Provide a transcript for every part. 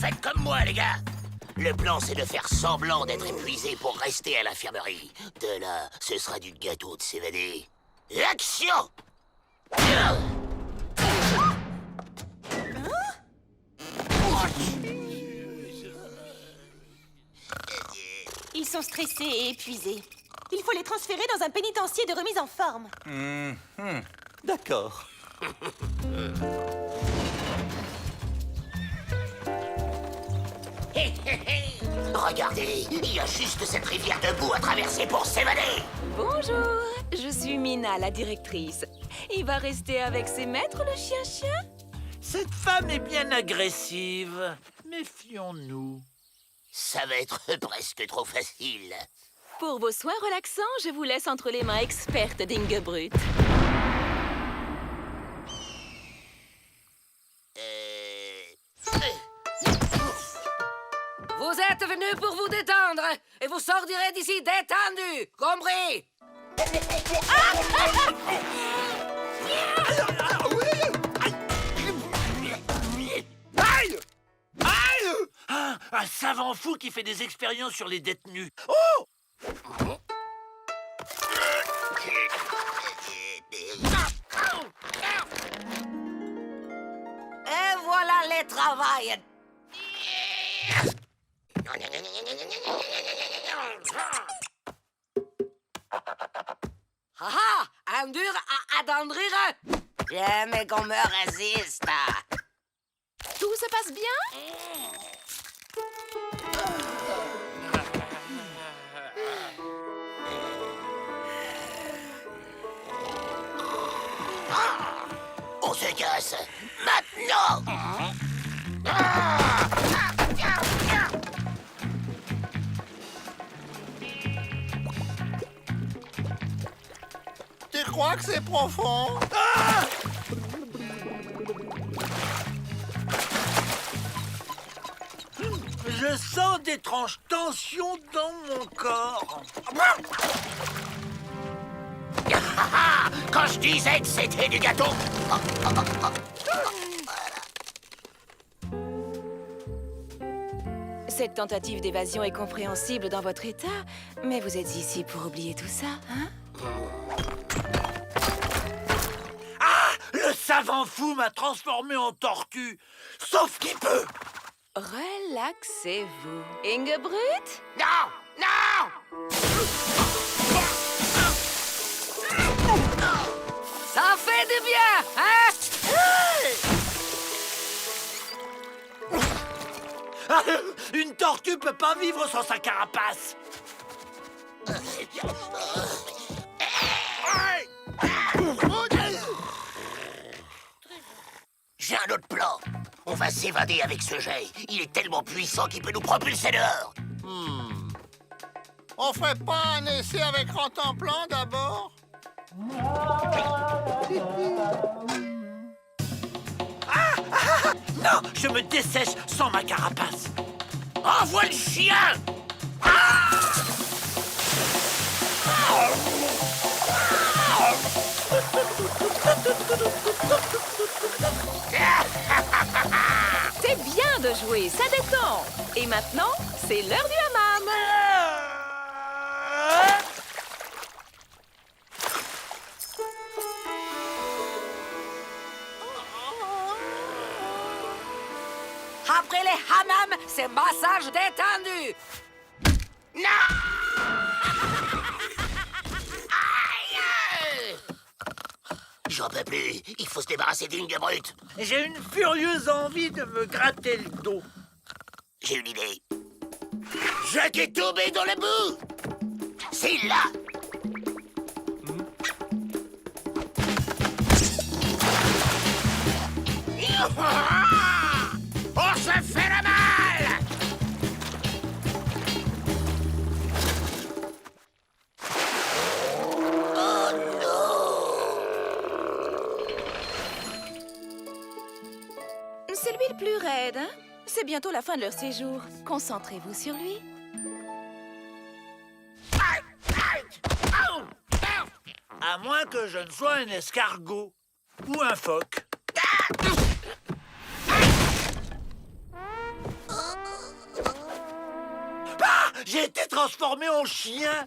Faites comme moi, les gars. Le plan, c'est de faire semblant d'être épuisé pour rester à l'infirmerie. De là, ce sera du gâteau de s'évader. Action! Ils sont stressés et épuisés. Il faut les transférer dans un pénitencier de remise en forme. D'accord. Regardez, il y a juste cette rivière de boue à traverser pour s'évader. Bonjour, je suis Mina, la directrice. Il va rester avec ses maîtres, le chien-chien? Cette femme est bien agressive. Méfions-nous. Ça va être presque trop facile. Pour vos soins relaxants, je vous laisse entre les mains expertes d'Ingebrut. Vous êtes venus pour vous détendre et vous sortirez d'ici détendus, compris? Aïe! Aïe! Ah, un savant fou qui fait des expériences sur les détenus. Oh! Et voilà les travails. Haha, un dur à attendrir. Jamais qu'on me résiste. Tout se passe bien? On se casse maintenant. Tu crois que c'est profond? Je sens d'étranges tensions dans mon corps. Quand je disais que c'était du gâteau. Cette tentative d'évasion est compréhensible dans votre état, mais vous êtes ici pour oublier tout ça, hein? Ah! Le savant fou m'a transformé en tortue. Sauf qu'il peut. Relaxez-vous. Ingebrut? Non! Non! Ça fait du bien, hein? Ah, une tortue peut pas vivre sans sa carapace. J'ai un autre plan. On va s'évader avec ce jet. Il est tellement puissant qu'il peut nous propulser dehors. On ferait pas un essai avec Rantanplan d'abord? Non, je me dessèche sans ma carapace. Envoie le chien! C'est bien de jouer, ça détend. Et maintenant, c'est l'heure du hammam. Après les hammams, c'est massage détendu. J'en peux plus. Il faut se débarrasser d'Ingebrut. J'ai une furieuse envie de me gratter le dos. J'ai une idée. Je t'ai tombé dans la boue. C'est là. On se fait le mal. Oh non. C'est lui le plus raide, hein? C'est bientôt la fin de leur séjour. Concentrez-vous sur lui. À moins que je ne sois un escargot ou un phoque. été transformé en chien.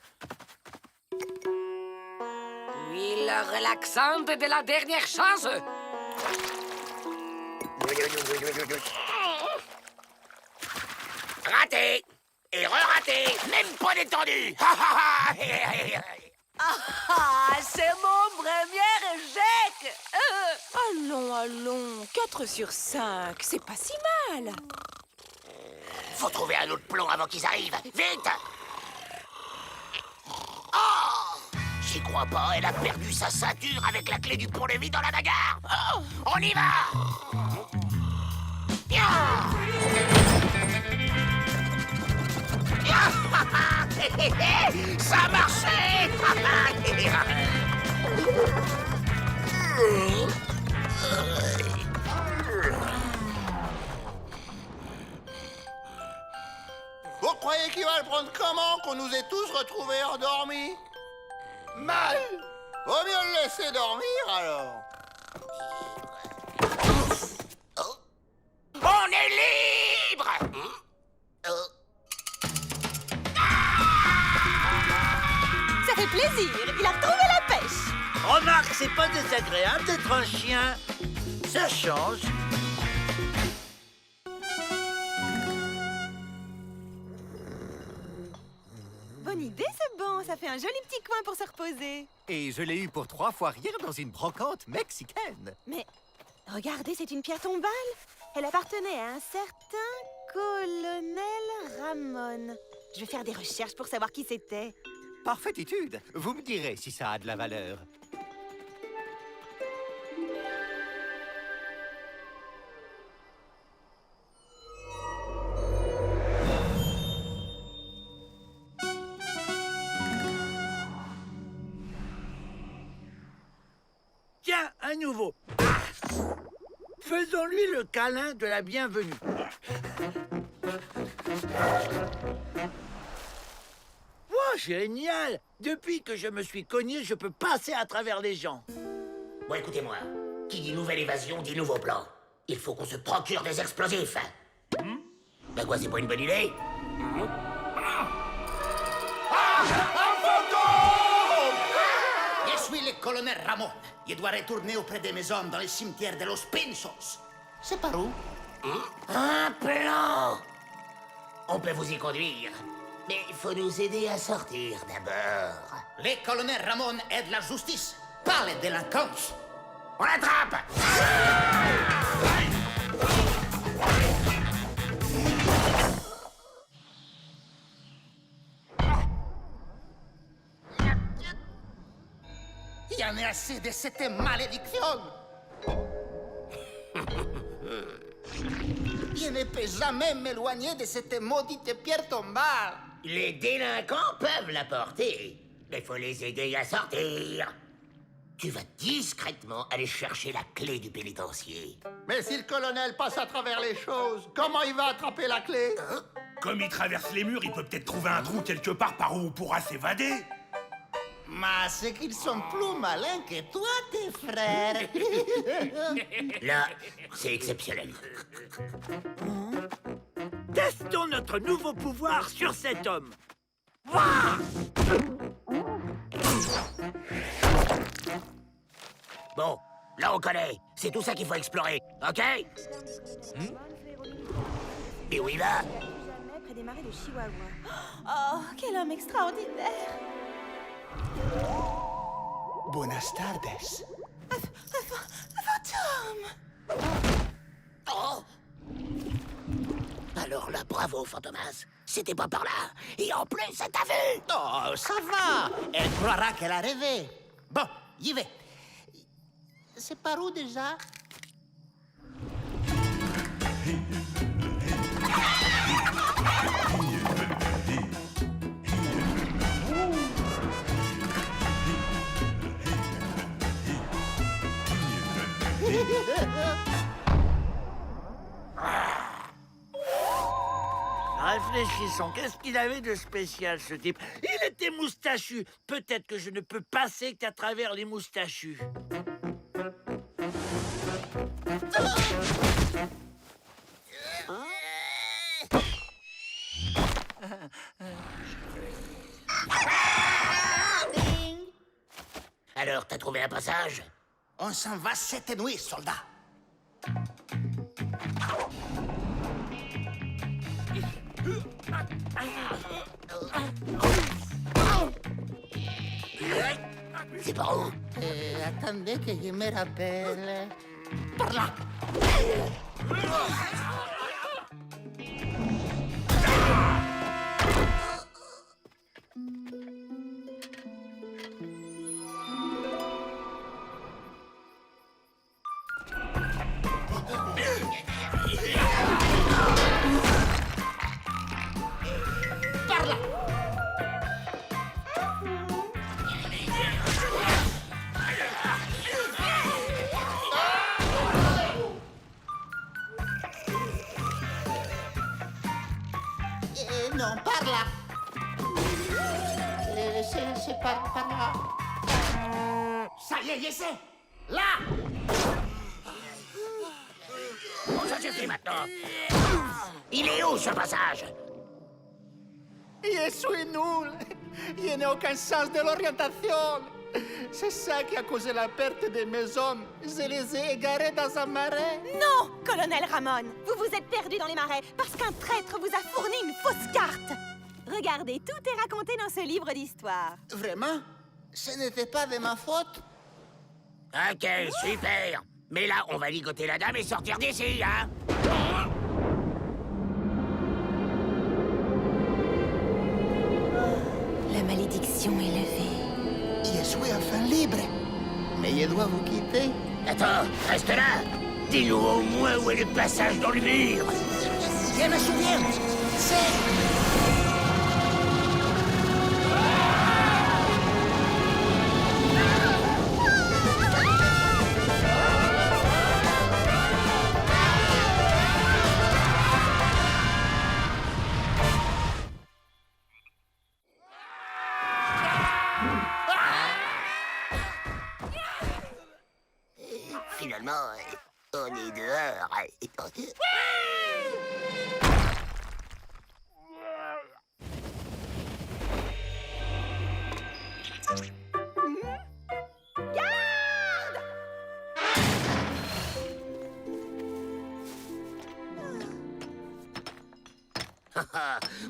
Huile relaxante de la dernière chance. Raté. Et re-raté. Même pas détendu. Ah, c'est mon premier échec. Allons, allons, 4 sur 5, c'est pas si mal. Faut trouver un autre plomb avant qu'ils arrivent. Vite. Oh, j'y crois pas, elle a perdu sa ceinture avec la clé du pont-levis dans la bagarre. Oh, on y va. Ça a marché. Vous croyez qu'il va le prendre comment qu'on nous ait tous retrouvés endormis? Mal. Vaut mieux le laisser dormir alors. On est libre. Ça fait plaisir. Il a retrouvé la pêche. Remarque, c'est pas désagréable d'être un chien. Ça change. Bonne idée, ce banc. Ça fait un joli petit coin pour se reposer. Et je l'ai eu pour 3 fois rire dans une brocante mexicaine. Mais regardez, c'est une pierre tombale. Elle appartenait à un certain colonel Ramon. Je vais faire des recherches pour savoir qui c'était. Parfaite étude. Vous me direz si ça a de la valeur. Tiens, un nouveau. Faisons-lui le câlin de la bienvenue. Oh, génial! Depuis que je me suis cogné, je peux passer à travers les gens. Bon, écoutez-moi. Qui dit nouvelle évasion dit nouveau plan. Il faut qu'on se procure des explosifs. Ben quoi, c'est pas une bonne idée? Je suis le colonel Ramon. Je dois retourner auprès des maisons dans le cimetière de Los Pinsos. C'est par où? Un plan! On peut vous y conduire. Mais il faut nous aider à sortir d'abord. Le colonel Ramon aide la justice, pas les délinquants. On l'attrape! Il y en a assez de cette malédiction. Je ne peux jamais m'éloigner de cette maudite pierre tombale. Les délinquants peuvent la porter, mais faut les aider à sortir. Tu vas discrètement aller chercher la clé du pénitencier. Mais si le colonel passe à travers les choses, comment il va attraper la clé? Comme il traverse les murs, il peut peut-être trouver un trou quelque part par où on pourra s'évader. Mais c'est qu'ils sont plus malins que toi, tes frères. Là, c'est exceptionnel. Testons notre nouveau pouvoir sur cet homme. Bon, là on connaît. C'est tout ça qu'il faut explorer, ok? Et où il va? Jamais près des marais de Chihuahua. Oh, quel homme extraordinaire! Buenas tardes. Fantôme! Oh! Alors là, bravo, Fantomas. C'était pas par là. Et en plus, ça t'a vu. Oh, ça va. Elle croira qu'elle a rêvé. Bon, j'y vais. C'est par où déjà? Réfléchissons, qu'est-ce qu'il avait de spécial, ce type? Il était moustachu. Peut-être que je ne peux passer qu'à travers les moustachus. Alors, t'as trouvé un passage? On s'en va cette nuit, soldat. C'est par où? Attendez que je me rappelle. Par là. Par là. Non, par là. C'est par là. Ça y est, j'essaie. Là. Bon, ça suffit maintenant. Il est où, ce passage? Je suis nul. Je n'ai aucun sens de l'orientation. C'est ça qui a causé la perte de mes hommes. Je les ai égarés dans un marais. Non, colonel Ramon, vous vous êtes perdu dans les marais parce qu'un traître vous a fourni une fausse carte. Regardez, tout est raconté dans ce livre d'histoire. Vraiment? Ce n'était pas de ma faute? Ok, super. Mais là, on va ligoter la dame et sortir d'ici, hein? La malédiction est levée. Je suis enfin libre. Mais je dois vous quitter. Attends, reste là. Dis-nous au moins où est le passage dans le mur. Je me souviens. C'est... Finalement, on est dehors.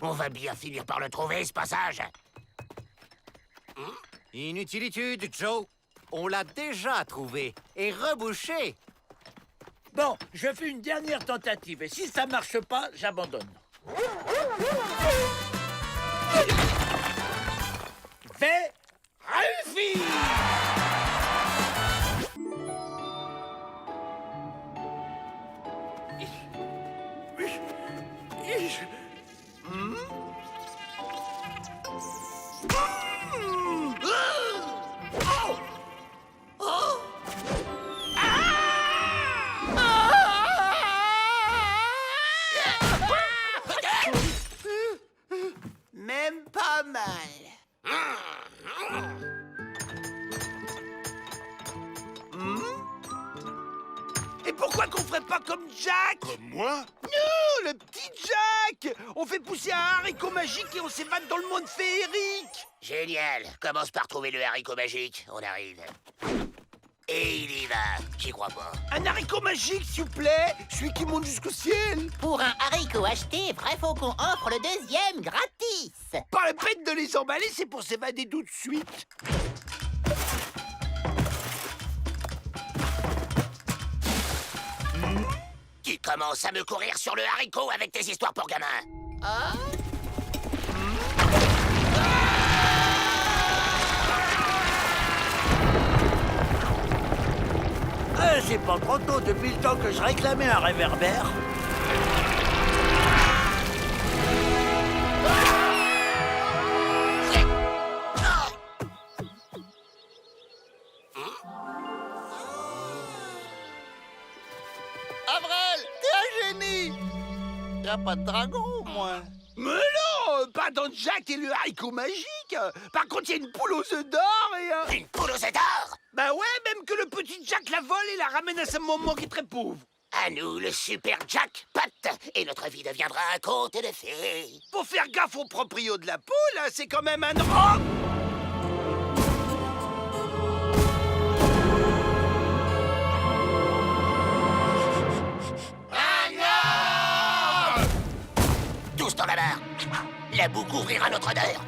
On va bien finir par le trouver, ce passage. Inutilitude, Joe. On l'a déjà trouvé et rebouché. Bon, je fais une dernière tentative, et si ça marche pas, j'abandonne. Réussi! Même pas mal. Et pourquoi qu'on ferait pas comme Jack? Comme moi? Non, le petit Jack! On fait pousser un haricot magique et on s'évade dans le monde féerique! Génial. Commence par trouver le haricot magique. On arrive. Et il y va. J'y crois pas. Un haricot magique, s'il vous plaît! Celui qui monte jusqu'au ciel! Pour un haricot acheté, Vrai Faucon offre le deuxième gratis. Pas la peine de les emballer, c'est pour s'évader tout de suite! Tu commences à me courir sur le haricot avec tes histoires pour gamins. C'est pas trop tôt depuis le temps que je réclamais un réverbère. Avril, t'es un génie. Y'a pas de dragon, au moins. Mais non, pas dans Jack et le haricot magique. Par contre, il y a une poule aux œufs d'or et... Une poule aux œufs d'or? Bah ouais, même que le petit Jack la vole et la ramène à sa maman qui est très pauvre. À nous, le super jackpot, et notre vie deviendra un conte de fées. Faut faire gaffe au proprio de la poule, hein, c'est quand même un... Oh! La boue couvrira notre odeur.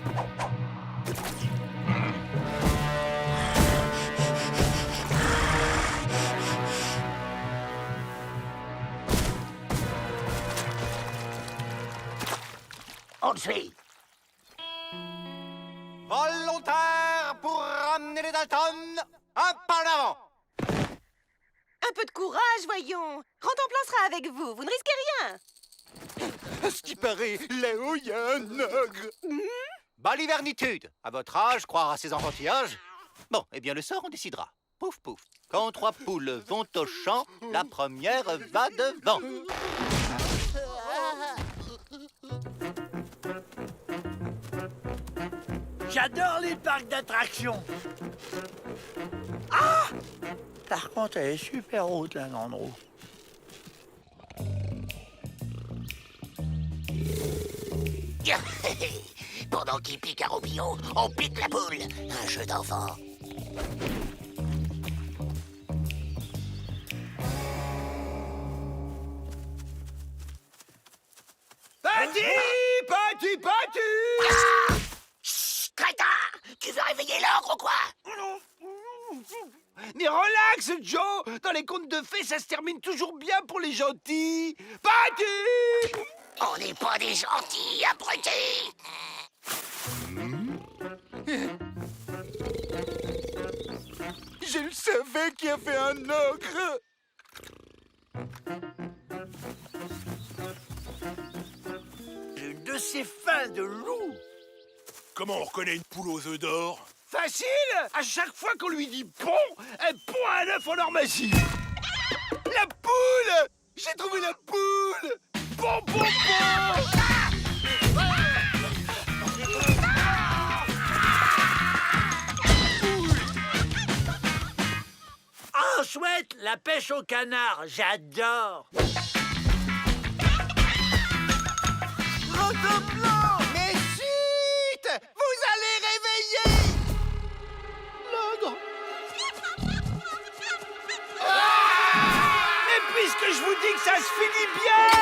On le suit. Volontaire pour ramener les Dalton. Un pas en avant. Un peu de courage, voyons. Rentemplant sera avec vous. Vous ne risquez rien. À ce qui paraît, là-haut, il y a un ogre. Balivernitude. À votre âge, croire à ces enfantillages. Bon, eh bien, le sort, on décidera. Pouf, pouf. Quand 3 poules vont au champ, la première va devant. J'adore les parcs d'attractions. Ah! Par contre, elle est super haute, la Landreau. Pendant qu'il pique un roupillon, on pique la poule. Un jeu d'enfant. Petit Ah! Chut, crétin! Tu veux réveiller l'ogre ou quoi? Mais relax, Joe. Dans les contes de fées, ça se termine toujours bien pour les gentils. Petit! On n'est pas des gentils, abrutis! Je le savais qu'il y avait un ogre. Une de ces fins de loup. Comment on reconnaît une poule aux œufs d'or? Facile! À chaque fois qu'on lui dit pont, elle pond un œuf en or magie. La poule! J'ai trouvé la poule! Pont, pont, pont! Ah, chouette! La pêche au canard, j'adore! Rotoplan! Mais chut! Vous allez réveiller l'ogre. Mais puisque je vous dis que ça se finit bien!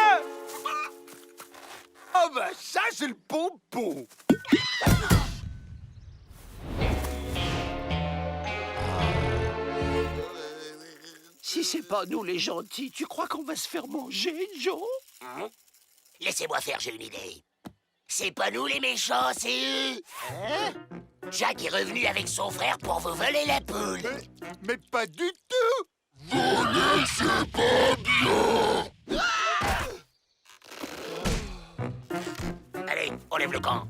Oh bah ça, c'est le pompon! Si c'est pas nous les gentils, tu crois qu'on va se faire manger, Joe? Laissez-moi faire, j'ai une idée. C'est pas nous les méchants, c'est eux. Hein? Jack est revenu avec son frère pour vous voler la poule. Mais pas du tout. Allez, on lève le camp.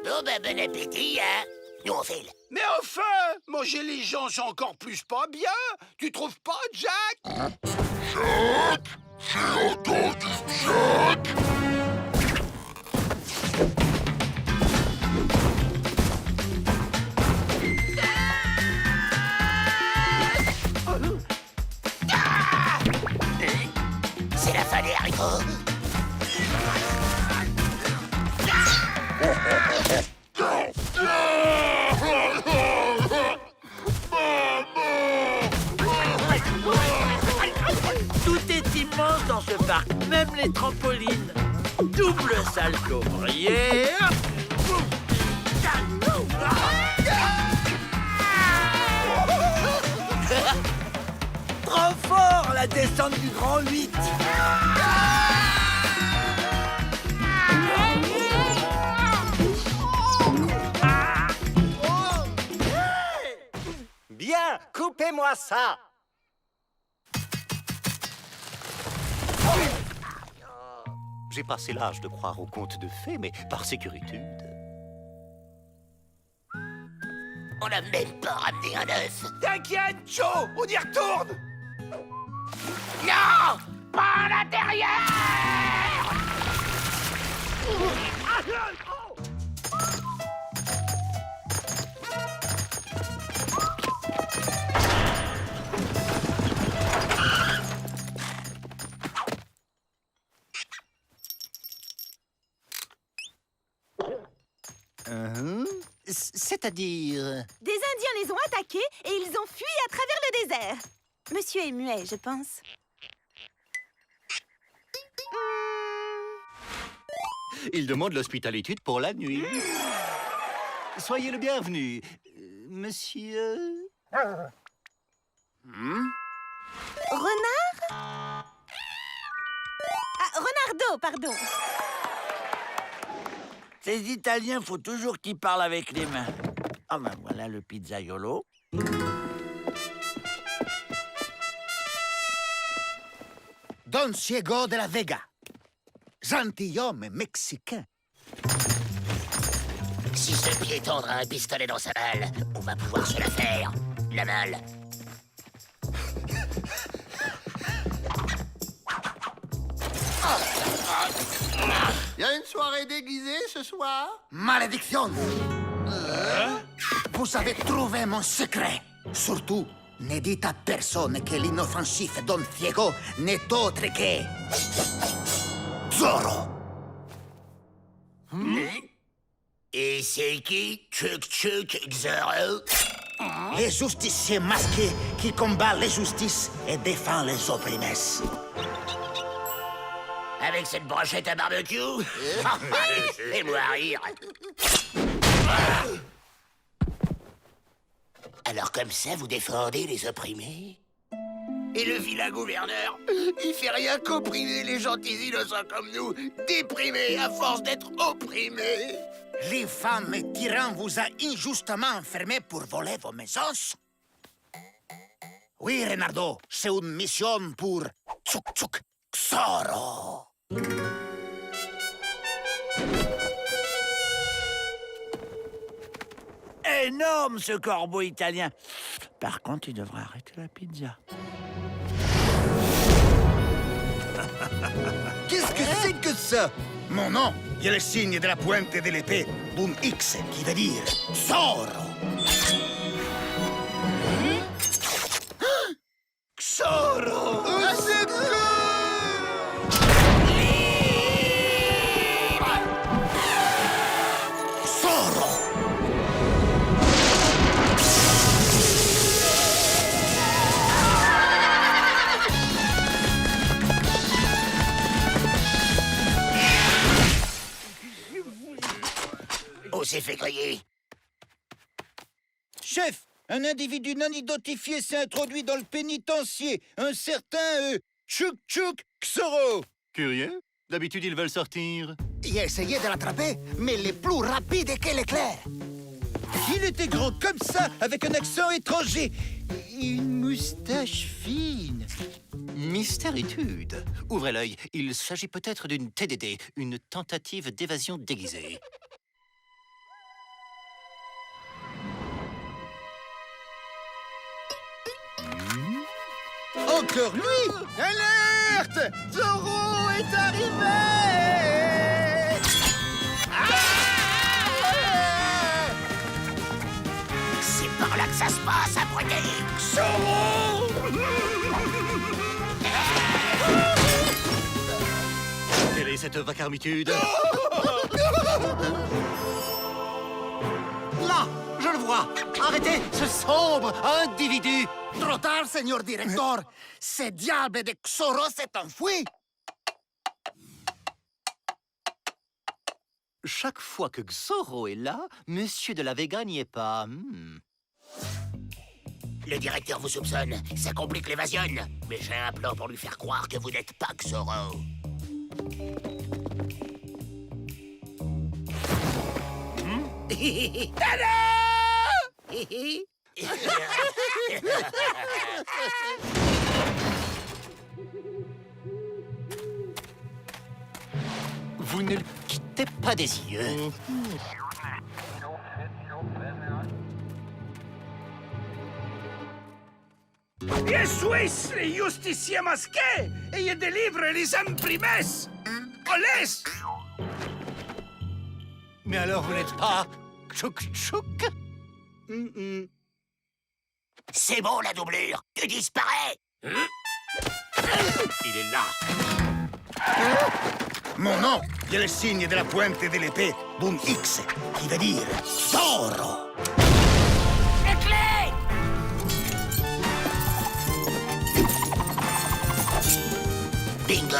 Bon, ben, bon appétit, hein. Nous, on file. Mais enfin, manger les gens, c'est encore plus pas bien. Tu trouves pas, Jack? C'est la fin des haricots. Tout est immense dans ce parc, même les trampolines. Double salto ouvrière. Trop fort, la descente du grand 8. Bien, coupez-moi ça. J'ai passé l'âge de croire aux contes de fées, mais par sécurité. On n'a même pas ramené un œuf. T'inquiète, Joe, on y retourne. Non! Pas à l'intérieur! C'est-à-dire... Des Indiens les ont attaqués et ils ont fui à travers le désert. Monsieur est muet, je pense. Il demande l'hospitalité pour la nuit. Soyez le bienvenu, monsieur... Renard? Ah, Renardo, pardon. Ces Italiens, faut toujours qu'ils parlent avec les mains. Ah ben voilà le pizzaiolo. Don Diego de la Vega. Gentilhomme mexicain. Si ce piéton a un pistolet dans sa malle, on va pouvoir se la faire. La malle. Y a une soirée déguisée ce soir? Malédiction! Vous avez trouvé mon secret. Surtout, ne dites à personne que l'inoffensif Don Diego n'est autre que... Zorro! Et c'est qui? Chuk Zorro? Les justiciers masqués qui combat l'injustice et défend les opprimés. Avec cette brochette à barbecue? Fais-moi rire. Alors comme ça, vous défendez les opprimés? Et le vilain gouverneur, il fait rien qu'opprimer les gentils innocents comme nous, déprimés à force d'être opprimés. L'infâme tyran vous a injustement enfermé pour voler vos maisons? Oui, Renardo, c'est une mission pour... Tsuk Zorro. Énorme ce corbeau italien. Par contre, il devrait arrêter la pizza. Qu'est-ce que c'est que ça? Mon nom, il y a le signe de la pointe de l'épée d'un X qui veut dire Zorro. Zorro! Zorro! On s'est fait griller. Chef, un individu non identifié s'est introduit dans le pénitencier. Un certain Chuk Zorro. Curieux. D'habitude, ils veulent sortir. Il a essayé de l'attraper, mais il est plus rapide que l'éclair. Il était grand comme ça, avec un accent étranger. Et une moustache fine. Mystéritude. Ouvrez l'œil. Il s'agit peut-être d'une TDD, une tentative d'évasion déguisée. Encore lui! Alerte! Zorro est arrivé! C'est par là que ça se passe, abruti. Quelle est cette vacarmitude? Là, je le vois. Arrêtez ce sombre individu. Trop tard, Seigneur Directeur. Ce diable de Zorro s'est enfui. Chaque fois que Zorro est là, Monsieur de la Vega n'y est pas. Le directeur vous soupçonne. Ça complique l'évasion. Mais j'ai un plan pour lui faire croire que vous n'êtes pas Zorro. Vous ne le quittez pas des yeux. Je suis les justiciers masqués et je délivre les imprimés. Olés! Mais alors vous n'êtes pas Chuk. C'est bon, la doublure. Tu disparais. Il est là. Mon nom, il y a le signe de la pointe de l'épée d'un X qui veut dire Zorro. Les clés! Bingo!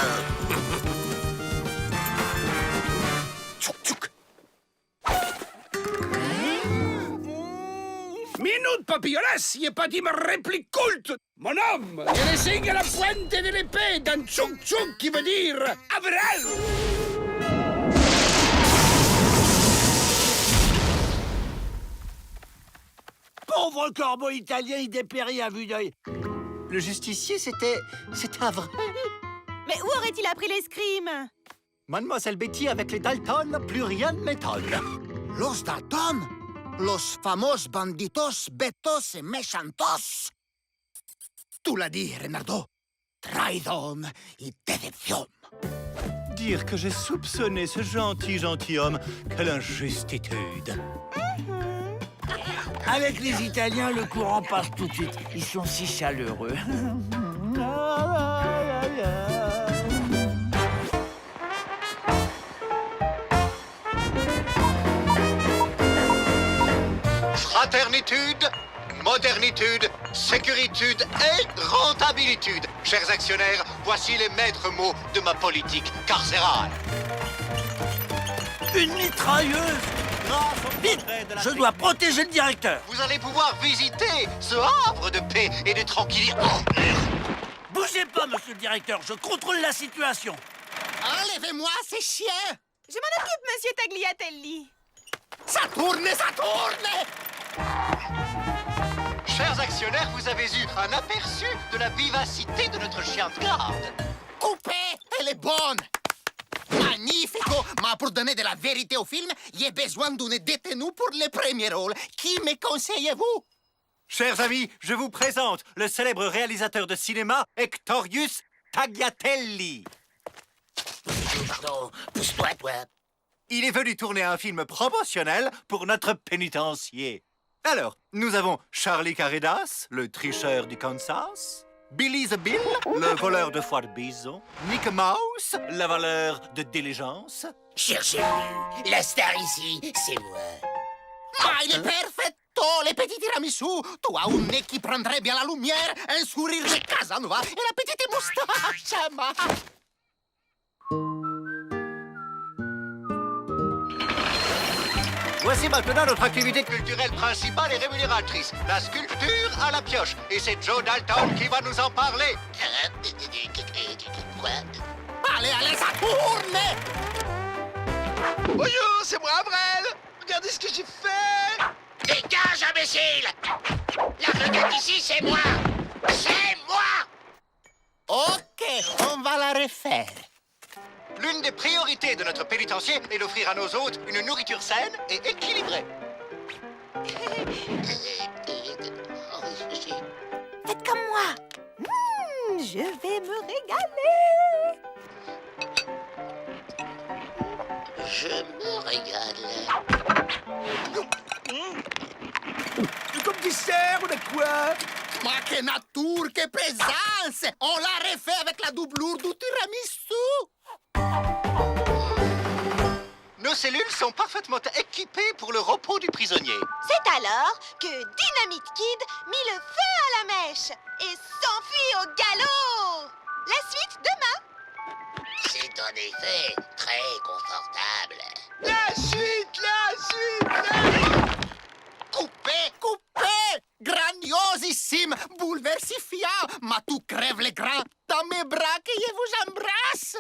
papillolas, y patim réplique culte. Mon homme, je le signe à la pointe de l'épée d'un tchouk-tchouk qui veut dire Avril. Pauvre corbeau italien, il dépérit à vue d'œil. Le justicier, c'était Avril. Mais où aurait-il appris l'escrime? Mademoiselle Betty, avec les Dalton, plus rien ne m'étonne. Los Dalton, los famos banditos, betos et méchantos. Tu l'as dit, Renardo. Traidon et déception. Dire que j'ai soupçonné ce gentilhomme, quelle injustitude. Avec les Italiens, le courant passe tout de suite. Ils sont si chaleureux. Fraternitude, modernitude, sécuritude et rentabilitude. Chers actionnaires, voici les maîtres mots de ma politique carcérale. Une mitrailleuse! Vite! Je dois protéger le directeur! Vous allez pouvoir visiter ce havre de paix et de tranquillité. Bougez pas, monsieur le directeur, je contrôle la situation. Enlevez-moi ces chiens! Je m'en occupe, monsieur Tagliatelli. Ça tourne! Chers actionnaires, vous avez eu un aperçu de la vivacité de notre chien de garde. Coupé, elle est bonne! Magnifico! Mais pour donner de la vérité au film, j'ai besoin d'une détenue pour les premiers rôles. Qui me conseillez-vous? Chers amis, je vous présente le célèbre réalisateur de cinéma Hectorius Tagliatelli. Pardon, pousse-toi, toi. Il est venu tourner un film promotionnel pour notre pénitencier. Alors, nous avons Charlie Caridas, le tricheur du Kansas, Billy the Bill, le voleur de foie de bison, Nick Mouse, la valeur de diligence. Cherchez-le. La star ici, c'est moi. Ah, il est perfetto, les petits tiramisu. Tu as un nez qui prendrait bien la lumière, un sourire de Casanova et la petite moustache. Ma. Voici maintenant notre activité culturelle principale et rémunératrice, la sculpture à la pioche. Et c'est Joe Dalton qui va nous en parler. Quoi? Allez, ça tourne! Bonjour, c'est moi, Avril. Regardez ce que j'ai fait. Dégage, imbécile! La vedette ici, c'est moi! C'est moi! Ok, on va la refaire. L'une des priorités de notre pénitencier est d'offrir à nos hôtes une nourriture saine et équilibrée. Faites comme moi. Je vais me régaler. Je me régale. Comme dessert, on a quoi? Ma que nature, que présence! On l'a refait avec la doublure du tiramisu! Nos cellules sont parfaitement équipées pour le repos du prisonnier. C'est alors que Dynamite Kid mit le feu à la mèche et s'enfuit au galop. La suite demain. C'est en effet très confortable. La suite! Coupé! Grandiosissime! Bouleversifiant! Ma tout crève les grains dans mes bras que je vous embrasse!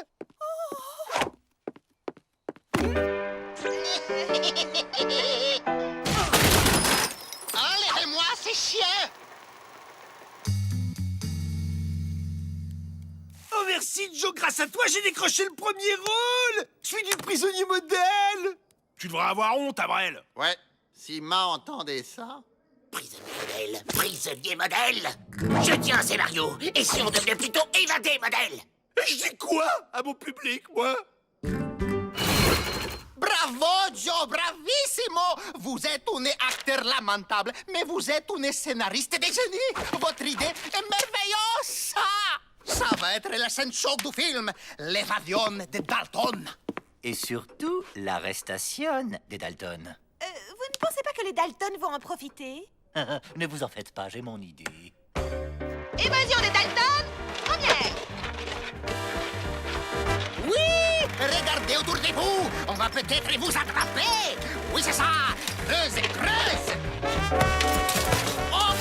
Enlevez-moi ces chiens! Oh merci, Joe, grâce à toi, j'ai décroché le premier rôle. Je suis du prisonnier modèle. Tu devrais avoir honte, Avril. Ouais, si Ma entendait ça... Prisonnier modèle. Je tiens un scénario. Et si on devenait plutôt évadé modèle? Je dis quoi à mon public, moi? Bravo, Joe, bravissimo! Vous êtes un acteur lamentable, mais vous êtes un scénariste de génie! Votre idée est merveilleuse! Ça va être la scène chaude du film, l'évasion de Dalton. Et surtout, l'arrestation des Dalton. Vous ne pensez pas que les Dalton vont en profiter? Ne vous en faites pas, j'ai mon idée. Évasion des Dalton, première. Oui! Regardez autour de vous! On va peut-être vous attraper! Oui, c'est ça! Creuse! Ok!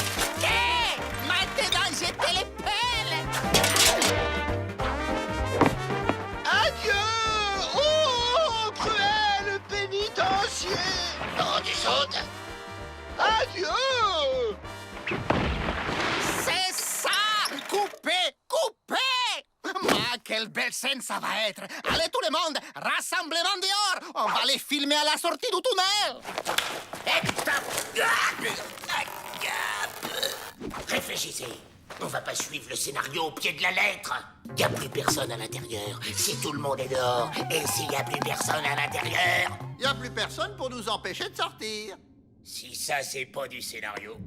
Dieu! C'est ça! Coupez! Coupez! Ma, quelle belle scène ça va être! Allez tout le monde, rassemblement dehors! On va les filmer à la sortie du tunnel! Réfléchissez. On va pas suivre le scénario au pied de la lettre. Y a plus personne à l'intérieur. Si tout le monde est dehors, et s'il y a plus personne à l'intérieur, Y a plus personne pour nous empêcher de sortir. si ça c'est pas du scénario.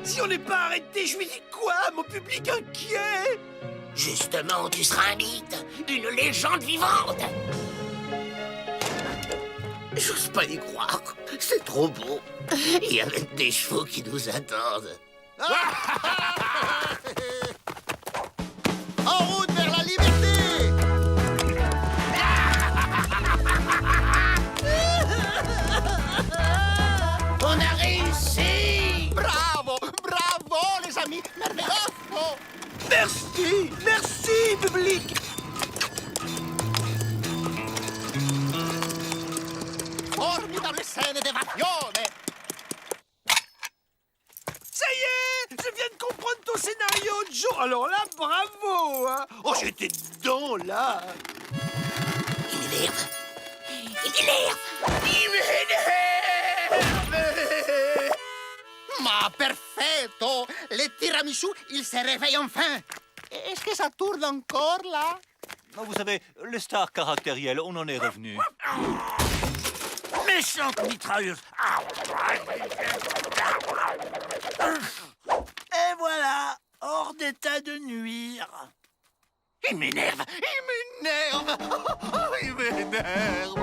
Si on n'est pas arrêté, je lui dis quoi? Mon public inquiet! Justement, tu seras un mythe, une légende vivante. J'ose pas y croire. C'est trop beau. Il y a même des chevaux qui nous attendent. En route vers la liberté! On a réussi! Bravo! Bravo, les amis! Merveilleux! Merci! Merci, public! Formidable scène d'évasion! Ça y est! Je viens de comprendre ton scénario, Joe! Alors là, bravo! Hein. Oh, j'étais dedans, là! Il m'énerve. Il m'énerve. Il m'énerve. Ma perfetto! Les tiramisu, ils se réveillent enfin! Est-ce que ça tourne encore, là? Vous savez, les stars caractérielles, on en est revenu. Méchante mitrailleuse! Et voilà! Hors d'état de nuire! Il m'énerve. Il m'énerve! Il m'énerve!